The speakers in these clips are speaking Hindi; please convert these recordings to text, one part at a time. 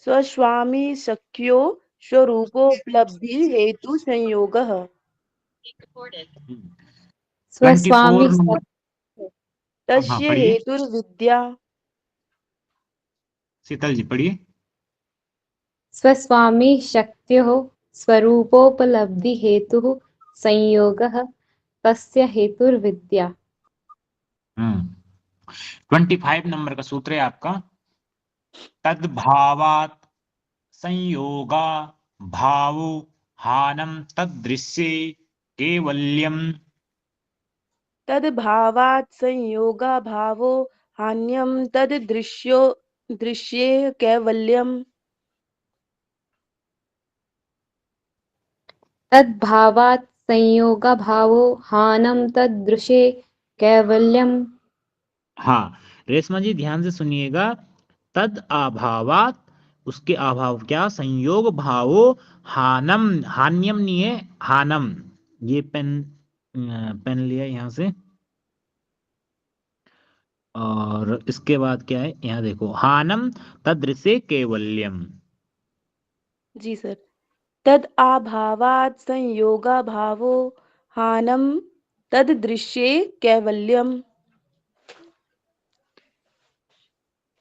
स्वस्वामी शक्यो स्वरूपोपलब्धि हेतु संयोगः। स्वस्वामी 24 नंबर। हाँ तस्य पढ़िए, हेतुर्विद्या। शीतल जी पढ़िए। स्वस्वामी शक्त्योः स्वरूपोपलब्धि हेतुः संयोगः तस्य हेतुर्विद्या। 25 नंबर का सूत्र है आपका, तद्भावात् संयोगा भावो हानम तदृश्ये कैवल्यम। तद्भावात् संयोगाभावो हान्यं तद्दृश्यो दृश्ये कैवल्यम्। तद्भावात् संयोगाभावो हानं तदृशे कैवल्यम्। हाँ रेशमा जी ध्यान से सुनिएगा, तद अभावात, उसके अभाव क्या, संयोग भावो हानम, हान्यम नहीं है, हानम। ये पेन लिया यहां से, और इसके बाद क्या है, यहाँ देखो, हानम तदृशे कैवल्यम। जी सर। तद आभावात् संयोगाभावो हानं तद्दृश्ये कैवल्यम्।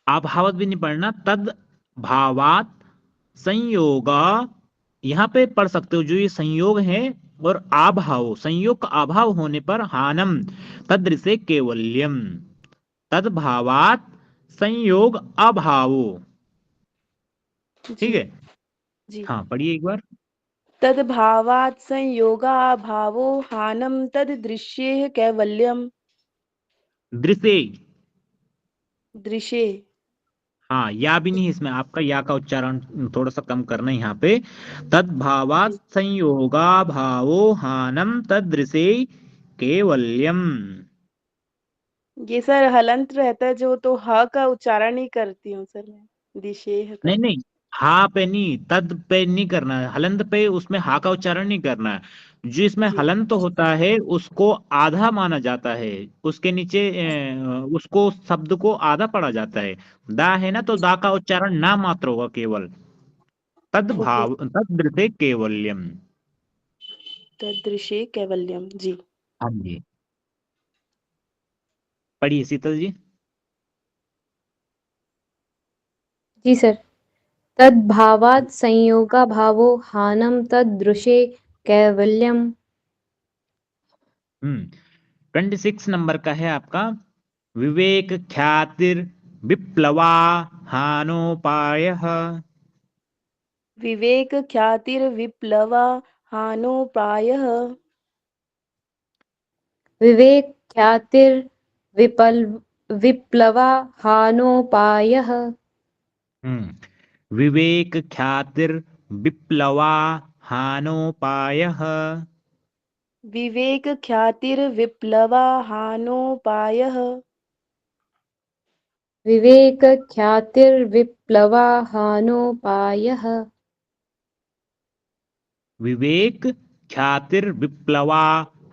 अभावत भी नहीं पढ़ना, तद भावात संयोगा, यहाँ पे पढ़ सकते हो जो ये संयोग है, और अभाव, संयोग का अभाव होने पर हानम तदृशे कैवल्यम, तद्भावात संयोग अभावो। ठीक जी है, जी। हाँ पढ़िए एक बार। तद्भावात् संयोगाभावो हानं तद्दृश्ये कैवल्यम्। दृश्य, दृश्ये। हाँ या भी नहीं है इसमें, आपका या का उच्चारण थोड़ा सा कम करना है यहाँ पे। तद्भावात जी। संयोगा भावो हानम तदृशे कैवल्यम। ये सर हलंत रहता है जो, तो ह का उच्चारण नहीं करती हूँ सर मैं, दिशेह नहीं का। नहीं, हा पे नहीं, तद पे नहीं करना है, हलंत पे उसमें हा का उच्चारण नहीं करना है। जो इसमें जी हलंत होता है उसको आधा माना जाता है, उसके नीचे उसको शब्द को आधा पढ़ा जाता है। दा है ना, तो दा का उच्चारण ना मात्र होगा केवल, तद ओके। भाव तदृशे कैवल्यम। तदृशे कैवल्यम जी। हाँ जी, पढ़िए शीतल जी। जी सर। तद्भावात् संयोगाभावो हानं तदृशे कैवल्यम्। 26 नंबर का है आपका, विवेक ख्यातिर विप्लवा हानोपायः। विवेक ख्यातिर्विप्लवा हानोपायः। विवेक ख्यातिर्विपल विप्लवा हानोपायः। विवेक ख्यातिर विप्लवा हानोपायः। विवेक ख्यातिर्विप्लवा हानोपायः। विवेक ख्यातिर्विप्लवा हानोपायः। विवेक ख्यातिर विप्लवा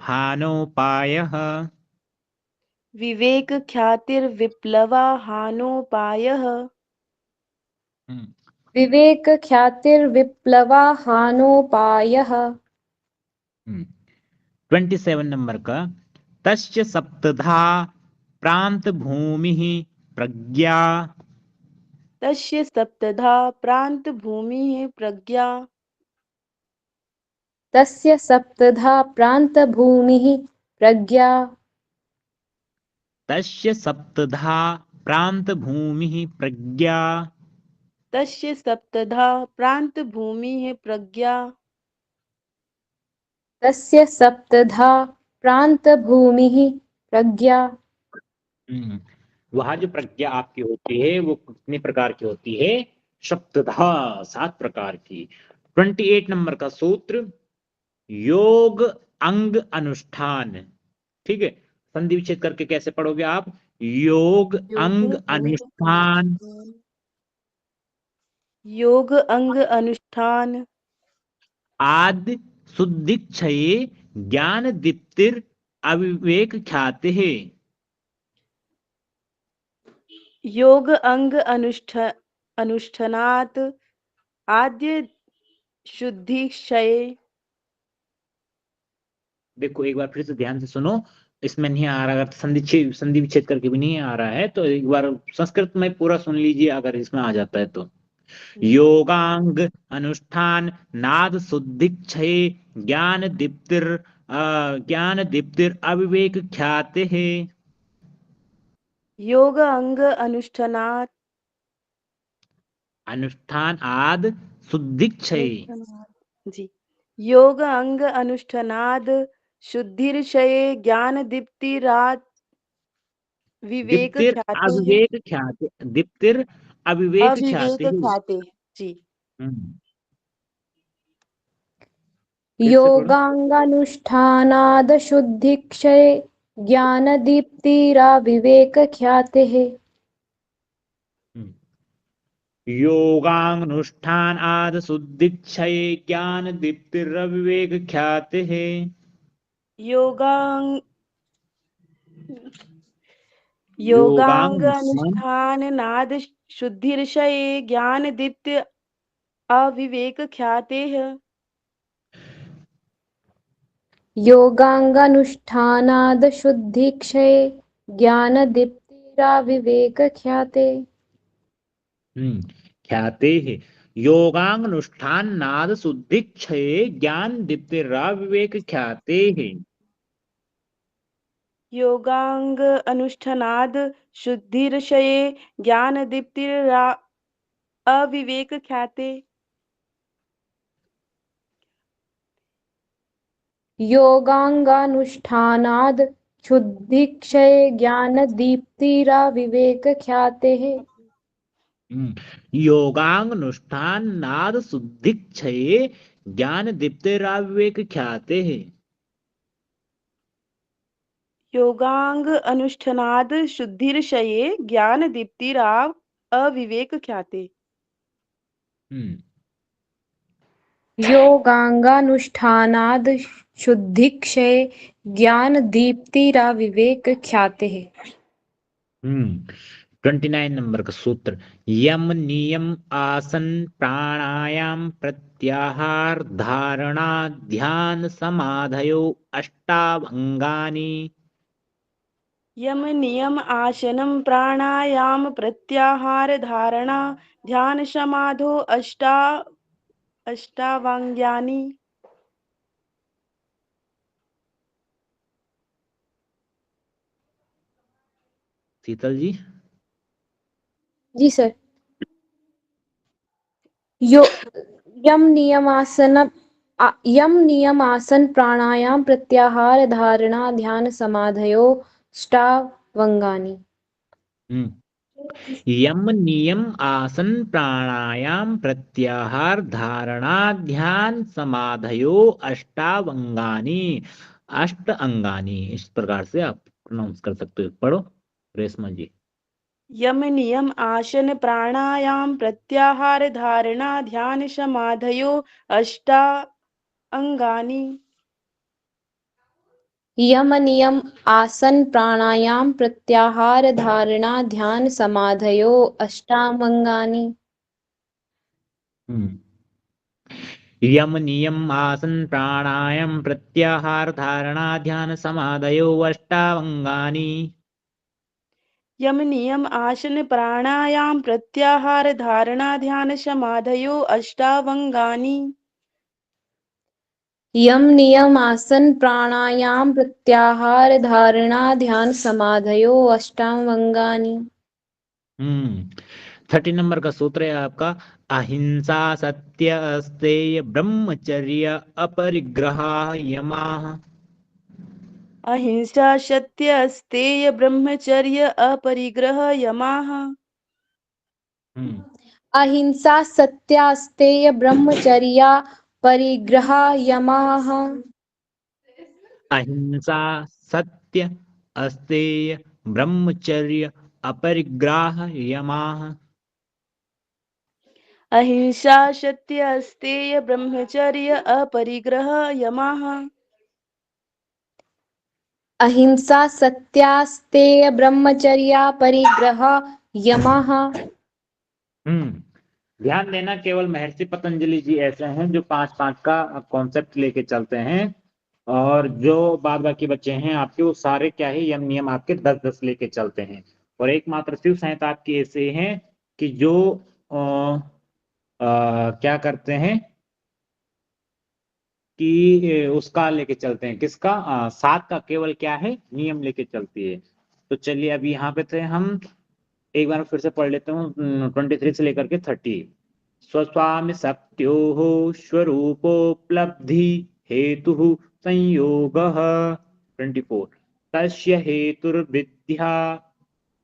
हानोपायः। विवेक ख्यातिर्विप्लवा हानोपायः। विवेक ख्यातिर्विप्लवा हानोपायः। 27 नंबर का, तस्य सप्तधा प्रांत भूमि प्रज्ञा। तस्य सप्तधा प्रान्तभूमिः प्रज्ञा। तस्य सप्तधा प्रान्तभूमिः प्रज्ञा। तस्य सप्तधा प्रांत भूमि प्रज्ञा। तस्य सप्तधा प्रान्तभूमिः प्रज्ञा। तस्य सप्तधा प्रान्तभूमिः प्रज्ञा। वह जो प्रज्ञा आपकी होती है वो कितने प्रकार की होती है, सप्तधा, 7 प्रकार की। 28 नंबर का सूत्र, योग अंग अनुष्ठान। ठीक है, संधि विच्छेद करके कैसे पढ़ोगे आप, योग योग अंग अंग अनुष्ठान अनुष्ठान। योग अंग अनुष्ठान। आदि शुद्धिक्षये ज्ञान दीप्तिर अविवेक ख्याति है। योग अंग अनुष्ठान। अनुष्ठानात् आद्य शुद्धि क्षय। देखो एक बार फिर से ध्यान से सुनो, इसमें नहीं आ रहा, अगर संधि विच्छेद करके भी नहीं आ रहा है तो एक बार संस्कृत में पूरा सुन लीजिए, अगर इसमें आ जाता है तो। योगांग अनुष्ठान नाद शुद्धिक्षय ज्ञान दीप्तिर अविवेक ख्याते है। योग अंग अनुष्ठानात् अनुष्ठान आद शुद्धिक्षय। अनुष्ठानात् जी, योग अंग अनुष्ठानाद शुद्धिर्षये ज्ञान दीप्तिरात् विवेक दीप्तिर ख्याते हैं। अविवेक ख्याते, दीप्तिर अविवेक अविवेक ख्याते है। ख्याते जी। हम्म, फिर से पढ़ो। योगांगानुष्ठानादशुद्धिक्षये ज्ञानदीप्तिराविवेकख्यातेः। योगानुष्ठान आद शुद्धिक्षय ज्ञान दीप्तिरविवेक ख्याते है। योगांग योगांग योगानुष्ठान अनुष्ठान नाद शुद्धिर्षये ज्ञान दीप्त अविवेक ख्याते हैं। योगांगानुष्ठानादशुद्धिक्षये ज्ञानदीप्तिराविवेकख्याते। ख्याते है। योगानुष्ठान नाद शुद्धिक्षय ज्ञान दीप्तिराविवेक ख्याते है। योगांग अनुष्ठानाद शुद्धिर्षये ज्ञान दीप्तिरा अविवेक ख्याते। योगांगानुष्ठानाद् शुद्धिक्षये ज्ञानदीप्तिराविवेकख्यातेः। योगानुष्ठान नाद शुद्धिक्षय ज्ञान दीप्तिराविवेक ख्याते है। योगांग अनुष्ठानाद शुद्धिर्षये ज्ञान दीप्तिराव अविवेक ख्याते। योगांगानुष्ठानाद् शुद्धिक्षये ज्ञानदीप्तिराविवेकख्यातेः। 29 नंबर का सूत्र, यम नियम आसन प्राणायाम प्रत्याहार धारणा ध्यान समाधयो अष्टावंगानि। यम नियम आसनम प्राणायाम प्रत्याहार धारणा ध्यान समाधो अष्टावांग्यानि। शीतल जी। जी सर। यो यम नियम आसन प्राणायाम प्रत्याहार धारणा ध्यान समाधयो अष्टावंगानि। यम नियम आसन प्राणायाम प्रत्याहार धारणा ध्यान समाधयो अष्टावंगानी। अष्ट अंगानी, इस प्रकार से आप प्रोनाउंस कर सकते हो। पढ़ो रेशमा जी। यम नियम आसन प्राणायाम प्रत्याहार धारणा ध्यान समाधयो अष्टा अंगानि। यम नियम आसन प्राणायाम प्रत्याहार धारणा ध्यान समाधयो अष्टावंगानि। यम नियम आसन प्राणायाम प्रत्याहार धारणा ध्यान समाधयो अष्टावंगानी। यम नियम आसन प्राणायाम प्रत्याहार धारणा ध्यान समाधयो अष्टावंगानि। यम नियम आसन प्राणायाम प्रत्याहार धारणा ध्यान समाधयो अष्टावंगानि। 30 नंबर का सूत्र है आपका, अहिंसा सत्य अस्तेय ब्रह्मचर्य अपरिग्रह यमाः। अहिंसा सत्य अस्तेय ब्रह्मचर्य अपरिग्रह यमाः। अहिंसा सत्यास्तेय ब्रह्मचर्या परिग्रह यमाः। अहिंसा सत्य अस्तेय ब्रह्मचर्य अपरिग्रह यमाः। अहिंसा सत्य अस्तेय ब्रह्मचर्य अपरिग्रह यमाः। अहिंसा सत्यास्तेय ब्रह्मचर्या परिग्रह यमाः। ध्यान देना, केवल महर्षि पतंजलि जी ऐसे हैं जो 5-5 का कॉन्सेप्ट लेके चलते हैं, और जो बाद बाकी बच्चे हैं आपके वो सारे क्या है, यम नियम आपके 10-10 लेके चलते हैं। और एकमात्र शिव संहिता आपकी ऐसे हैं कि जो क्या करते हैं कि उसका लेके चलते हैं, किसका, 7 का केवल क्या है, नियम लेके चलती है। तो चलिए अभी यहाँ पे थे हम, एक बार फिर से पढ़ लेते हूँ 23 से लेकर के 30। स्वस्वामि शक्त्योः स्वरूपोपलब्धि हेतुः संयोगः। 24 तस्य हेतुर्विद्या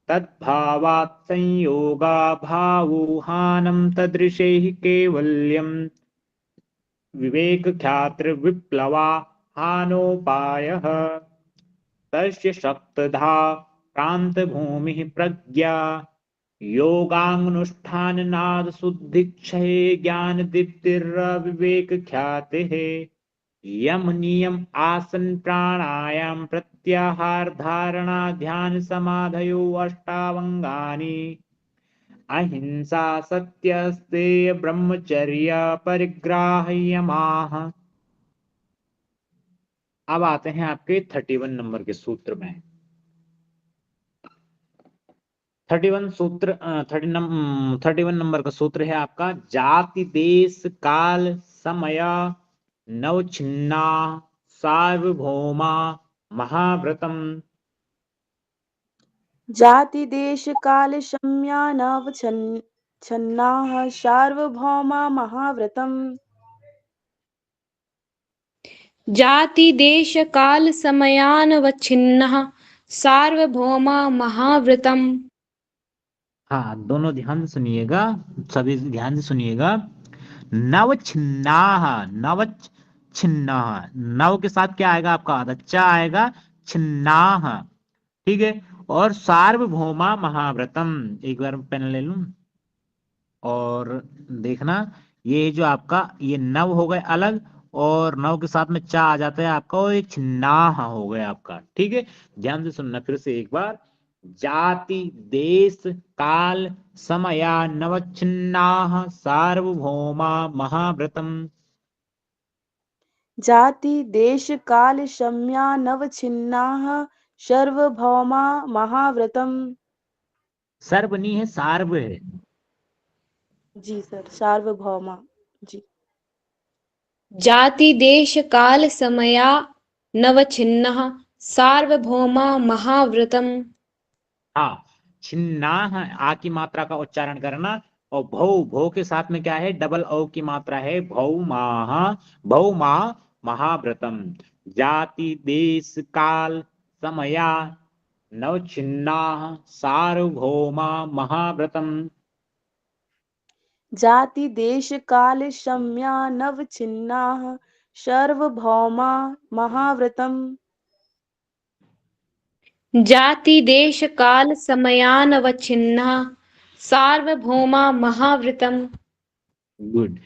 तद्भावात् संयोगा भावुहानं तदृशैः कैवल्यम् विवेक ख्यात्र विप्लवा हानोपायः तस्य शक्तधा प्रांत भूमि प्रज्ञा योगानुष्ठाननाद शुद्धिक्षये ज्ञान दीप्तिर्विवेक ख्याते यम नियम आसन प्राणायाम प्रत्याहार धारणा ध्यान समाधयो अष्टावंगानि अहिंसा सत्यस्तेय ब्रह्मचर्य परिग्राह्यमाः। अब आते हैं आपके 31 नंबर के सूत्र में। 31 नंबर का सूत्र है आपका, जाति देश काल समय नवछिन्ना सार्वभौमा महाव्रतम। जाति देश काल शम्या नव छन्नाः सार्वभौमा महाव्रतम्। जाति देश काल समयानवच्छिन्नः सार्वभौमा महाव्रतम्। हाँ, दोनों ध्यान से सुनिएगा, सभी ध्यान से सुनिएगा। नवछिन्नाः, नवच्छिन्नाः, नव के साथ क्या आएगा आपका, दच्चा आएगा, छिन्नाः, ठीक है। और सार्वभौमा महाव्रतम, एक बार पेन ले लूं और देखना, ये जो आपका ये नव हो गए अलग, और नव के साथ में चा आ जाता है आपका, और ये छिन्नाह हो गया आपका, ठीक है। ध्यान से सुनना फिर से एक बार, जाति देश काल समया नवच्छिन्नाः सार्वभौमा महाव्रतम। जाति देश काल शम्या नव छिन्नाः सार्वभौमा महाव्रतम्। सर्व नहीं है, सार्व है। जी सर, सार्वभौमा जी। जाति देश काल समया नवछिन्नः सार्वभौमा महाव्रतम्। हाँ, छिन्नाह, आ की मात्रा का उच्चारण करना, और भौ, भौ के साथ में क्या है, डबल औ की मात्रा है, भौ माह महाव्रतम। जाति देश काल समया नवछिन्नाः सार्वभौमा महाव्रतम। जाति देश काल शम्या नव छिन्नाः सार्वभौमा महाव्रतम्। जाति देश काल समयानवच्छिन्नः सार्वभौमा महाव्रतम्। गुड।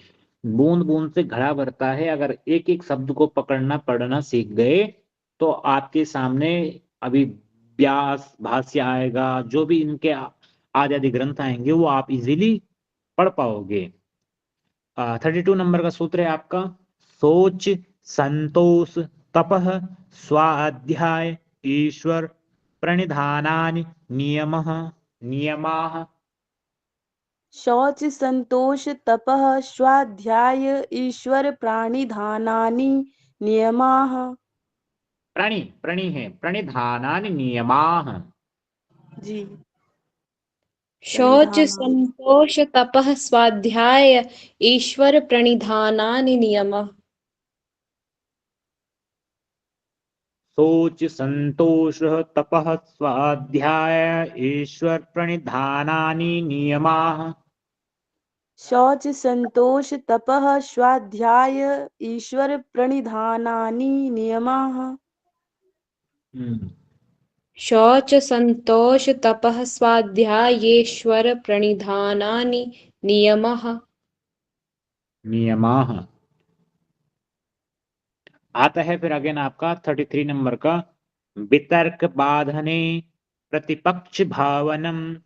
बूंद बूंद से घड़ा भरता है, अगर एक एक शब्द को पकड़ना पढ़ना सीख गए तो आपके सामने अभी व्यास भाष्य आएगा, जो भी इनके आदि आदि ग्रंथ आएंगे वो आप इजीली पढ़ पाओगे। 32 नंबर का सूत्र है आपका, सोच संतोष तपः स्वाध्याय ईश्वर प्रणिधानानि नियमः नियमाः। शौच संतोष तपः स्वाध्याय ईश्वर प्राणिधानानि नियमाः। प्रणि है, प्रणिधानानि नियमाः। जी, शौच प्रणिधानानि। संतोष तपः स्वाध्याय ईश्वर प्रणिधानानि नियमः। सोच संतोष तपः स्वाध्याय ईश्वर प्रणिधानानि नियमाः। शौच संतोष तपः स्वाध्याय ईश्वर प्रणिधानानि नियमाः। शौच संतोष तपः स्वाध्यायेश्वर प्रणिधानानि नियमः। नियमाः आता है फिर अगेन आपका 33 नंबर का, वितर्क बाधने प्रतिपक्ष भावनम।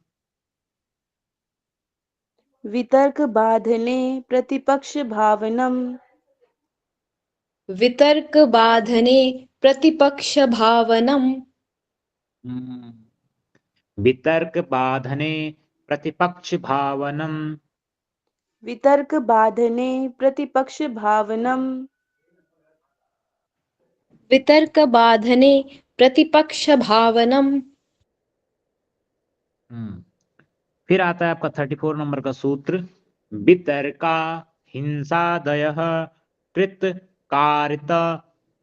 वितर्क बाधने प्रतिपक्ष भावनम। वितर्क बाधने प्रतिपक्ष भावनम। वितर्क बाधने प्रतिपक्ष भावनम। वितर्क बाधने प्रतिपक्ष भावनम। वितर्क बाधने प्रतिपक्ष भावनम। फिर आता है आपका 34 नंबर का सूत्र, वितर्का हिंसादयः कृतकारित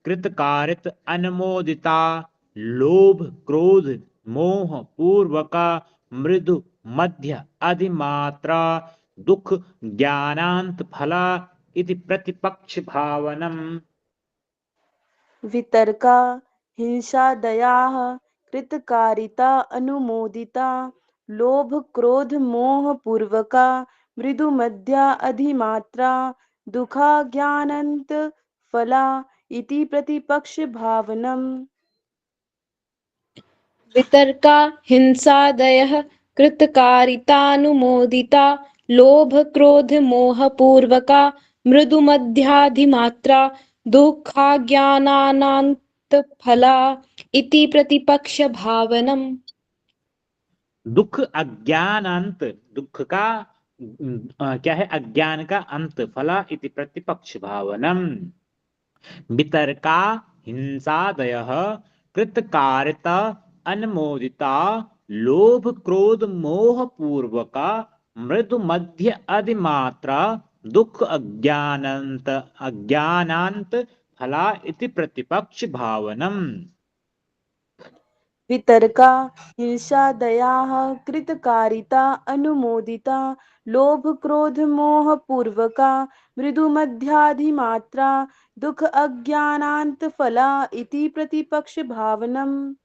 कृतकारित अनुमोदिता लोभ क्रोध मोह पूर्वका मृदु मध्य अधिमात्रा दुख ज्ञानांत फला इति प्रतिपक्ष भावनम। वितर्का हिंसादयाः कृतकारिता अनुमोदिता लोभ क्रोध मोह पूर्वका मृदु मध्या अधिमात्रा दुखा ज्ञानंत फला इति प्रतिपक्ष भावनम। वितर्का हिंसादयः कृतकारितानुमोदिता लोभ क्रोध मोह पूर्वका मृदु मध्याधिमात्रा दुःखाज्ञानानांत फला इति प्रतिपक्ष भावनम। दुख अज्ञानांत, दुख का क्या है, अज्ञान का अंत, फला इति प्रतिपक्ष भावनम। वितर्का हिंसादयः कृतकारिता अनुमोदिता लोभ क्रोध मोह पूर्वका मृदु मध्य अधिमात्रा दुख अज्ञानांत अज्ञानांत फला इति प्रतिपक्ष भावनम। वितर्का हिंसादयाः कृतकारिता अनुमोदिता लोभ क्रोध मोह पूर्वका मृदु मध्याधिमात्रा दुख अज्ञानांत फला इति प्रतिपक्ष भावनम।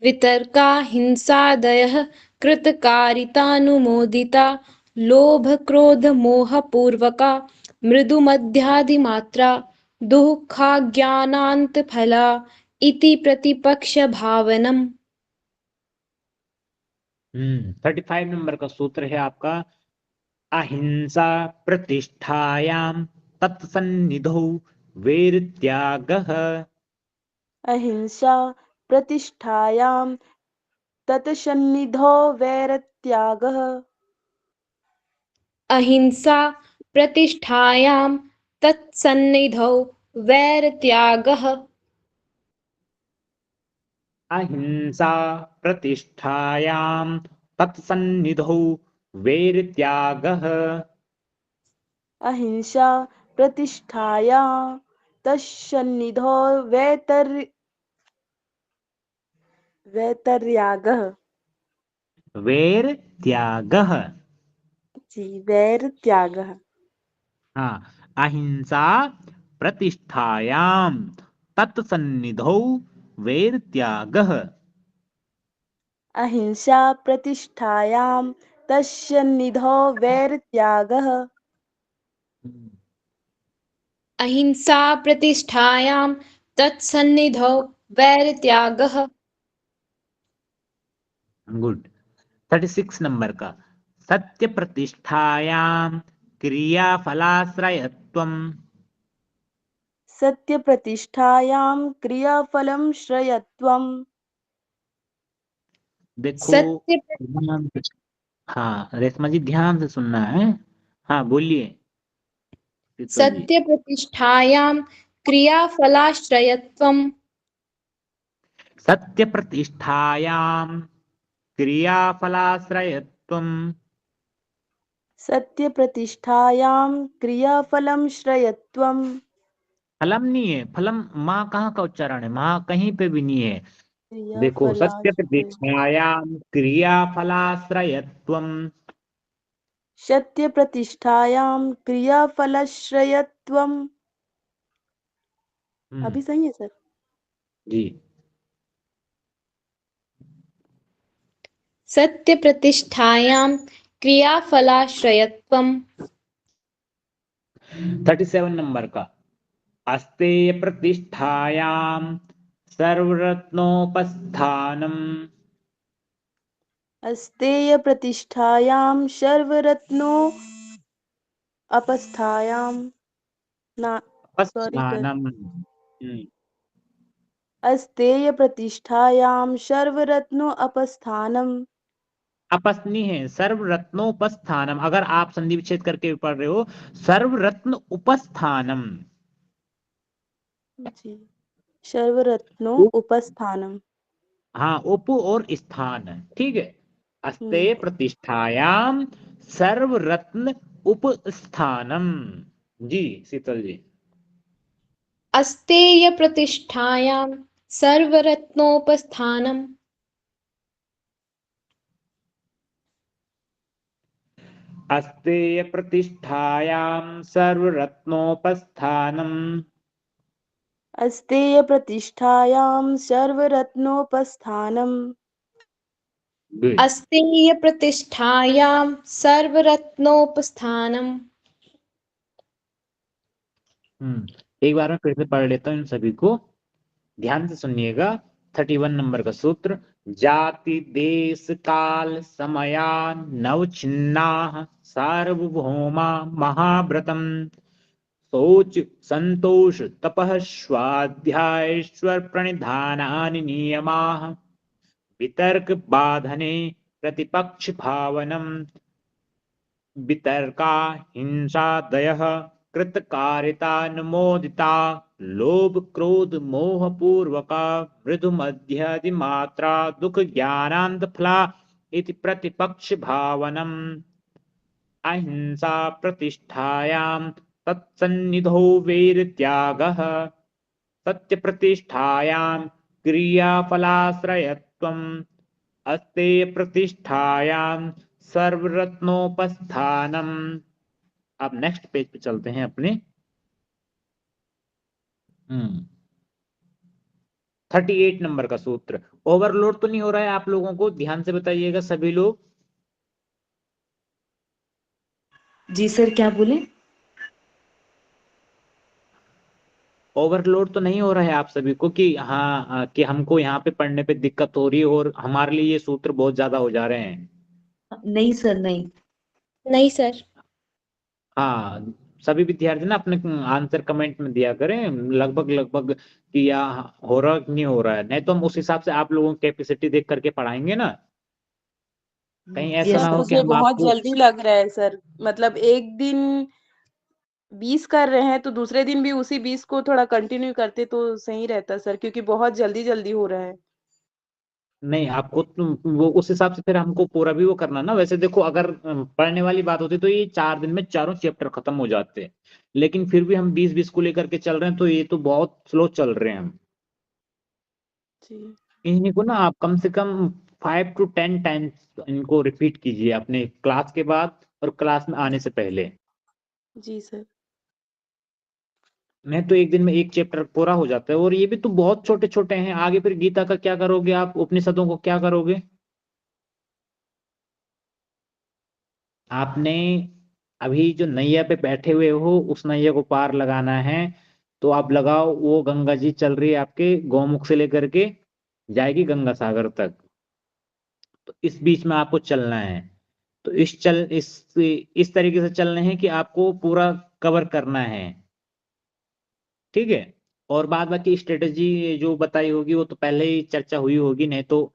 वितर्का हिंसादयः कृतकारितानुमोदिता लोभ क्रोध मोह पूर्वका मृदु मध्याधिमात्रा दुःखाज्ञानांत फला इति प्रतिपक्ष भावनम। 35 नंबर का सूत्र है आपका, अहिंसा प्रतिष्ठायां तत्सन्निधौ वैरत्यागः। अहिंसा प्रतिष्ठायां तत्सन्निधौ वैरत्यागः। अहिंसा प्रतिष्ठायां तत्सन्निधौ वैरत्यागः। अहिंसा प्रतिष्ठायां तत्सन्निधौ वैरत्यागः। अहिंसा प्रतिष्ठायां तत्सन्निधौ वैतर्यागः। वैरत्यागः। जी, वैरत्यागः। हाँ, अहिंसा प्रतिष्ठायां तत्सन्निधौ वैरत्यागः। अहिंसा प्रतिष्ठायां तत्सन्निधौ वैरत्यागः। अहिंसा प्रतिष्ठायां तत्सन्निधौ वैरत्यागः। गुड। 36 नंबर का, सत्य प्रतिष्ठायां क्रियाफलाश्रयत्वम्। सत्य प्रतिष्ठायां क्रियाफलं श्रयत्वम्। देखो सत्य ध्यान से, हाँ रेशमा जी ध्यान से सुनना है। हाँ बोलिए शीतल जी। सत्य प्रतिष्ठायां क्रियाफलाश्रयत्वम्। सत्य प्रतिष्ठायां क्रियाफलाश्रयत्वम्। सत्य प्रतिष्ठायां क्रियाफलं श्रयत्वम्। फलम नहीं है, फलम माँ कहाँ का उच्चारण है, माँ कहीं पे भी नहीं है। देखो, सत्य क्रियाफलाश्रय प्रतिष्ठायां क्रियाफलाश्रयत्वम्। सत्य प्रतिष्ठायां क्रियाफलश्रयत्वम्। हम्म, अभी सही है सर? जी। सत्य प्रतिष्ठायां क्रियाफलाश्रयत्वम्। 37 नंबर का, अस्तेय प्रतिष्ठायां सर्वरत्नोपस्थानम्। अस्तेय प्रतिष्ठायां सर्वरत्नो अपस्थायां ना सॉरी सर अपस्थानम। अस्तेय प्रतिष्ठायां सर्वरत्नो अपस्थानम। अपस्नी है सर्व रत्नोपस्थानम, अगर आप संधि विच्छेद करके पढ़ रहे हो सर्व रत्न उपस्थानम। जी सर्वरत्नो उप, उपस्थानम। हाँ उप और स्थान, ठीक है। अस्ते हम्म, प्रतिष्ठायाम सर्व रत्न उपस्थानम। जी शीतल जी। अस्तेय प्रतिष्ठायां सर्वरत्नोपस्थानम्। अस्तेय प्रतिष्ठायां सर्व रत्नोपस्थानम। अस्तेय प्रतिष्ठायां सर्वरत्नोपस्थानम। गुड। अस्तेय प्रतिष्ठायां सर्वरत्नोपस्थानम्। एक बार मैं फिर से पढ़ लेता हूँ इन सभी को, ध्यान से सुनिएगा। 31 नंबर का सूत्र। जाति देश काल समया नवछिन्ना सार्वभौमा महाव्रतम शौच संतोष तपः स्वाध्यायेश्वर प्रणिधानानि नियमाः वितर्क बाधने प्रतिपक्ष भावनम वितर्का हिंसा दयः कृतकारितानुमोदिता लोभ क्रोध मोह पूर्वका मृदु मध्यादि मात्रा दुख ज्ञानांत फला इति प्रतिपक्ष भावनम अहिंसा प्रतिष्ठायां तत्सन्निधौ वैर त्यागः सत्य प्रतिष्ठायां क्रियाफलाश्रयत्वम् अस्ते प्रतिष्ठायां सर्वरत्नोपस्थानम। अब नेक्स्ट पेज पे चलते हैं अपने। 38 नंबर का सूत्र। ओवरलोड तो नहीं हो रहा है आप लोगों को, ध्यान से बताइएगा सभी लोग। जी सर, क्या बोले? ओवरलोड तो नहीं हो रहा है आप सभी को कि हाँ कि हमको यहाँ पे पढ़ने पे दिक्कत हो रही है और हमारे लिए ये सूत्र बहुत ज्यादा हो जा रहे हैं। नहीं सर, नहीं। नहीं सर। हाँ सभी विद्यार्थी ना अपने आंसर कमेंट में दिया करें लगभग लगभग कि या हो रहा कि नहीं हो रहा है, नहीं तो हम उस हिसाब से आप लोगों की कैपेसिटी देख करके पढ़ाएंगे ना। कहीं ऐसा यस ना हो सर। कि मुझे हम बहुत आपको। जल्दी लग रहा है सर। मतलब एक दिन 20 कर रहे हैं तो दूसरे दिन भी उसी 20 को थोड़ा कंटिन्यू करते तो सही रहता सर, क्योंकि बहुत जल्दी जल्दी हो रहा है। नहीं आपको वो उस हिसाब से फिर हमको पूरा भी वो करना ना। वैसे देखो अगर पढ़ने वाली बात होती तो ये 4 दिन में चारों चैप्टर खत्म हो जाते, लेकिन फिर भी हम 20-20 को लेकर के चल रहे हैं तो ये तो बहुत स्लो चल रहे हैं हम। जी इन्हीं को ना आप कम से कम 5 to 10 टाइम्स इनको रिपीट कीजिए अपने क्लास के बाद और क्लास में आने से पहले। जी सर। नहीं तो एक दिन में एक चैप्टर पूरा हो जाता है, और ये भी तो बहुत छोटे छोटे हैं। आगे फिर गीता का क्या करोगे आप, उपनिषदों को क्या करोगे। आपने अभी जो नैया पे बैठे हुए हो उस नैया को पार लगाना है, तो आप लगाओ। वो गंगा जी चल रही है आपके गौमुख से लेकर के जाएगी गंगा सागर तक, तो इस बीच में आपको चलना है। तो इस तरीके से चलना है कि आपको पूरा कवर करना है, ठीक है। और बाद बाकी स्ट्रेटेजी जो बताई होगी वो तो पहले ही चर्चा हुई होगी, नहीं तो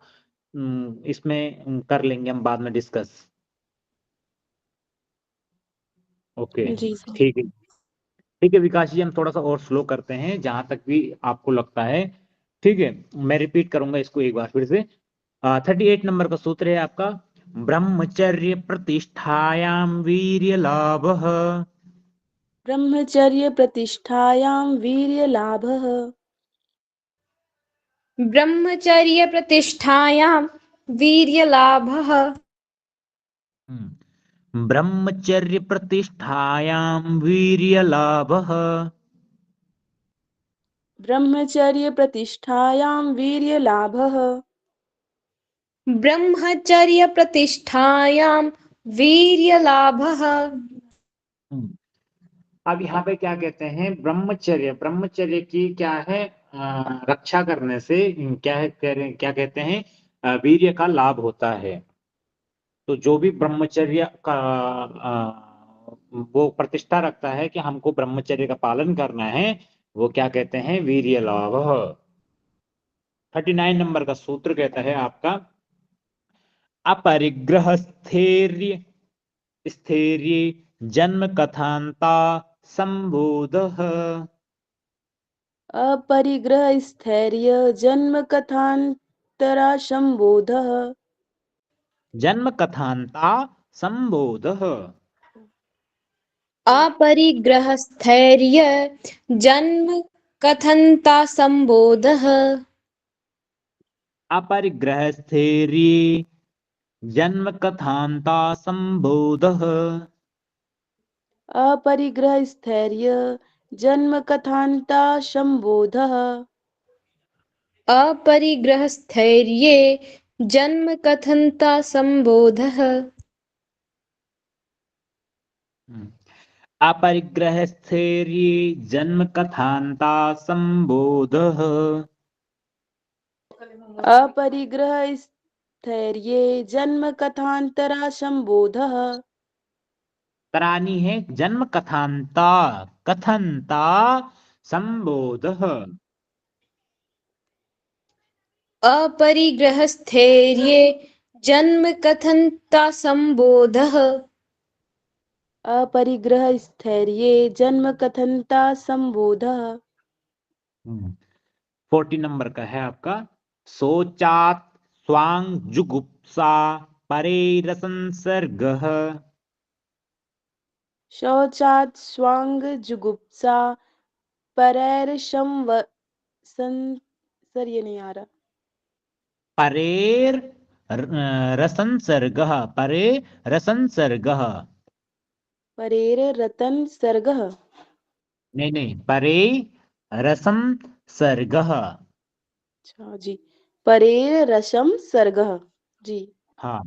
इसमें कर लेंगे हम बाद में डिस्कस। ओके जी सर। ठीक है। ठीक है विकास जी, हम थोड़ा सा और स्लो करते हैं जहां तक भी आपको लगता है, ठीक है। मैं रिपीट करूंगा इसको एक बार फिर से। 38 नंबर का सूत्र है आपका। ब्रह्मचर्य प्रतिष्ठायां वीर्य लाभ। ब्रह्मचर्य प्रतिष्ठायां वीर्यलाभः। ब्रह्मचर्य प्रतिष्ठायां वीर्यलाभः। ब्रह्मचर्य प्रतिष्ठायां वीर्य लाभ। ब्रह्मचर्य प्रतिष्ठायां वीर्यलाभः। ब्रह्मचर्य प्रतिष्ठायां वीर्यलाभः। अब यहाँ पे क्या कहते हैं, ब्रह्मचर्य, ब्रह्मचर्य की क्या है, रक्षा करने से क्या है, क्या कहते हैं, वीर्य का लाभ होता है। तो जो भी ब्रह्मचर्य का वो प्रतिष्ठा रखता है कि हमको ब्रह्मचर्य का पालन करना है, वो क्या कहते हैं? वीर्य लाभ। 39 नंबर का सूत्र कहता है आपका अपरिग्रह स्थैर्य स्थैर्य जन्म कथांता संबोधः। अपरिग्रह स्थैर्य जन्म कथांतरा संबोधः। जन्म कथांता संबोधः। अपरिग्रह स्थैर्य जन्म कथनता संबोधः। अपरिग्रह स्थैर्य जन्म कथांता संबोधः। अपरिग्रह स्थैर्य जन्म कथांता संबोधः। अपरिग्रह स्थैर्ये जन्म कथनता संबोधः। अपरिग्रह स्थैर्य जन्म कथांता संबोधः। अपरिग्रह स्थैर्ये जन्म कथांतरा संबोधः। तरानी है जन्म कथांता कथंता संबोधः। अपरिग्रह स्थैर्ये जन्म कथनता संबोधः। अपरिग्रह स्थैर्ये जन्म कथनता संबोधः। 40 नंबर का है आपका सोचात स्वांग जुगुप्सा परेरसंसर्गः। शौचात् स्वांग जुगुप्सा परैर्शम सर ये नहीं आ रहा। परेर रसंसर्गः परे रसंसर्गः। परेर रतन सर्गः। नहीं नहीं, परे रसंसर्गः। अच्छा जी, परेर रसम सर्गः जी। हाँ,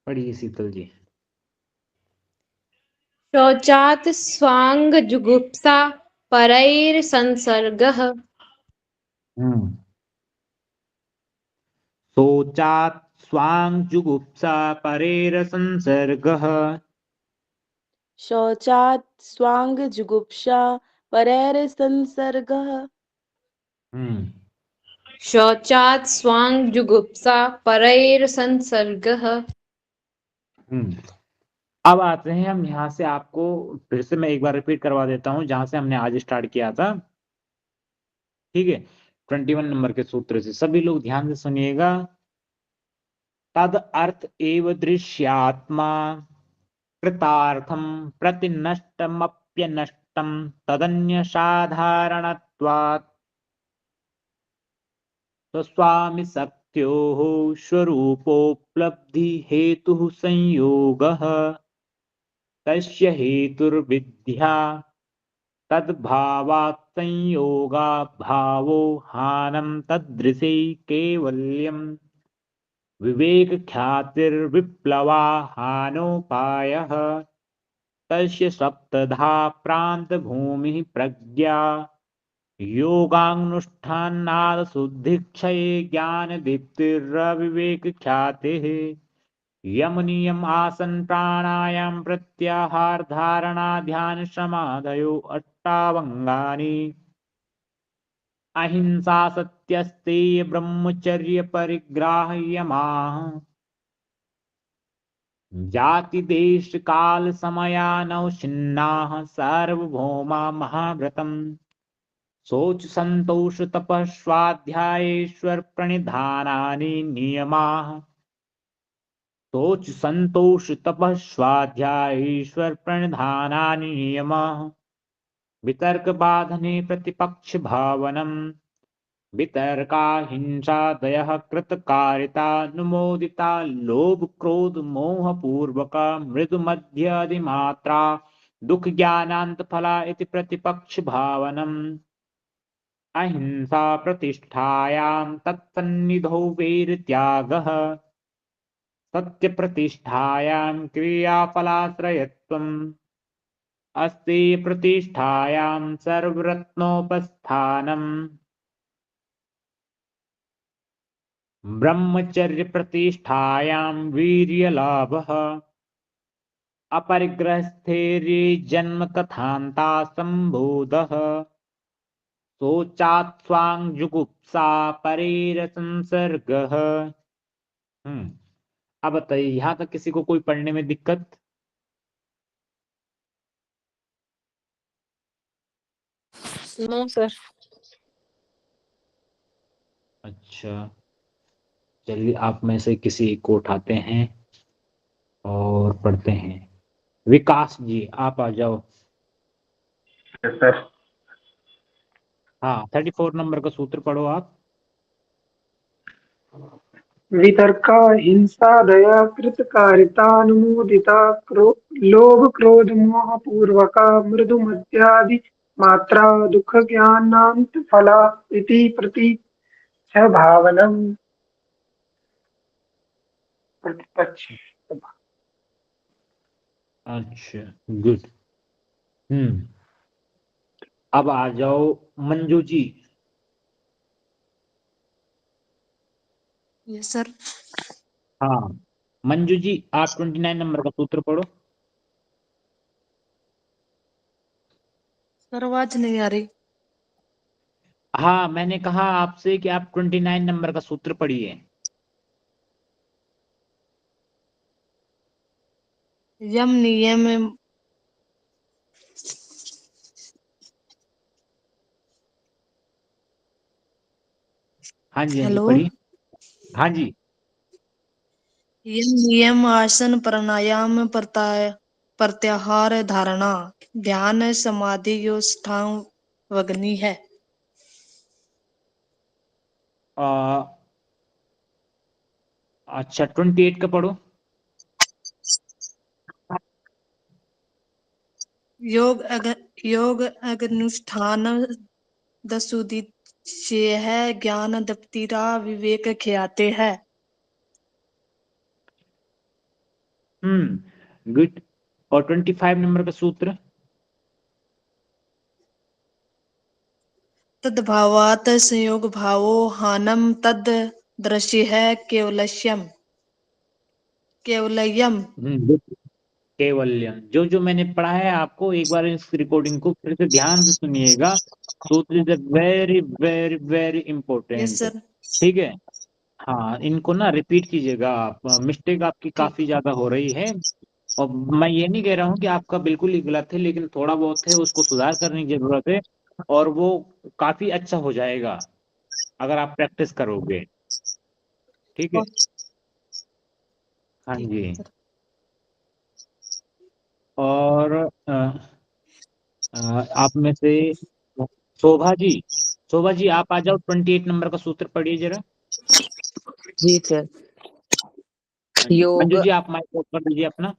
पढ़िए शीतल जी। शौचात् स्वांग जुगुप्सा परैर संसर्गः। सोचात् स्वांग जुगुप्सा परेरसंसर्गः। शौचात् स्वांग जुगुप्सा परैर संसर्गः। शौचात् स्वांग जुगुप्सा परैर संसर्गः। अब आते हैं हम यहाँ से, आपको फिर से मैं एक बार रिपीट करवा देता हूँ जहां से हमने आज स्टार्ट किया था। ठीक है, 21 नंबर के सूत्र से सभी लोग ध्यान से सुनिएगा। तद अर्थ एव दृश्यात्मा कृतार्थम प्रतिनष्टमप्यनष्टम तदन्य साधारणत्वात् स्वस्वामि शक्त्योः स्वरूपोपलब्धि हेतुः संयोगः तस्य हेतुर्विद्या तद्भावात् संयोगा भावो हानं तदृशे कैवल्यम् विवेक ख्यातिर्विप्लवा हानोपायः तस्य सप्तधा प्रांत भूमि प्रज्ञा योगानुष्ठानाद शुद्धिक्षये ज्ञान दीप्तिरविवेक ख्यातिः यम नियम आसन प्राणायाम प्रत्याहार धारणा ध्यान समाधयो अष्टावंगानि अहिंसा सत्यस्तेय ब्रह्मचर्य परिग्राह्यमाः जाति देश काल समयानवच्छिन्नाः सार्वभौमा महाव्रतम् शोच संतोष तपः स्वाध्यायेश्वर प्रणिधानानि नियमाः शोच संतोष तपः स्वाध्यायेश्वर प्रणिधानानि नियमाः वितर्क बाधने प्रतिपक्ष भावनम् वितर्का हिंसा दयः कृतकारिता अनुमोदिता लोभ क्रोध मोह पूर्वका मृदु मध्यादिमात्रा दुख ज्ञानांत फला इति प्रतिपक्ष भावनम् अहिंसा प्रतिष्ठायां तत्सन्निधौ वैरत्यागः सत्य प्रतिष्ठायां क्रियाफलाश्रयत्वम् अस्ति प्रतिष्ठायां सर्वरत्नोपस्थानम् ब्रह्मचर्य प्रतिष्ठायां वीर्य लाभः अपरिग्रहस्थैर्ये जन्म कथान्ता संबोधः शोचात् स्वांग जुगुप्सा परेर संसर्गः। अब बताइए यहाँ तक किसी को कोई पढ़ने में दिक्कत? No sir. अच्छा चलिए आप में से किसी एक को उठाते हैं और पढ़ते हैं। विकास जी आप आ जाओ। सर हाँ 34 नंबर का सूत्र पढ़ो आप। वितर्का हिंसा दया कृतकारितानुमोदिता लोभ क्रोध मोह पूर्वका मृदु मध्यादि मात्रा दुख ज्ञानांत फला इति प्रति भावनम प्रतिपक्ष। अच्छा गुड। अब आ जाओ मंजू जी। Yes sir. हाँ मंजू जी आप 29 नंबर का सूत्र पढ़ो। सर आवाज नहीं आ रही। हाँ मैंने कहा आपसे कि आप 29 नंबर का सूत्र पढ़िए। यम नियम हाँ जी हेलो। पढ़िए। हाँ जी यम नियम आसन प्राणायाम प्रत्याहार धारणा ध्यान समाधि योष्ठांग वग्नि है। अच्छा 28 का पढ़ो। योग अनुष्ठान दसुदिच्य है ज्ञान दप्तिरा विवेक ख्याते है। गुड। और 25 नंबर का सूत्र। तद्भावात् संयोग भावो हानम तद दृश्य है केवलयम। good। केवल्यम जो जो मैंने पढ़ा है आपको एक बार इस रिकॉर्डिंग को फिर से ध्यान से सुनिएगा। सूत्र is very very very yes important. Sir. ठीक है। हाँ इनको ना रिपीट कीजिएगा आप। मिस्टेक आपकी ठीक। काफी ज्यादा हो रही है। और मैं ये नहीं कह रहा हूँ कि आपका बिल्कुल ही गलत है लेकिन थोड़ा बहुत है उसको सुधार करने की जरूरत है। और वो काफी अच्छा हो जाएगा अगर आप प्रैक्टिस करोगे। ठीक है। हाँ ठीक जी। सर। और आप में से शोभा जी। शोभा जी आप आ जाओ 28 नंबर का सूत्र पढ़िए जरा। जी सर। हाँ जी योग मंजू जी आप माइक ऑफ कर दीजिए अपना।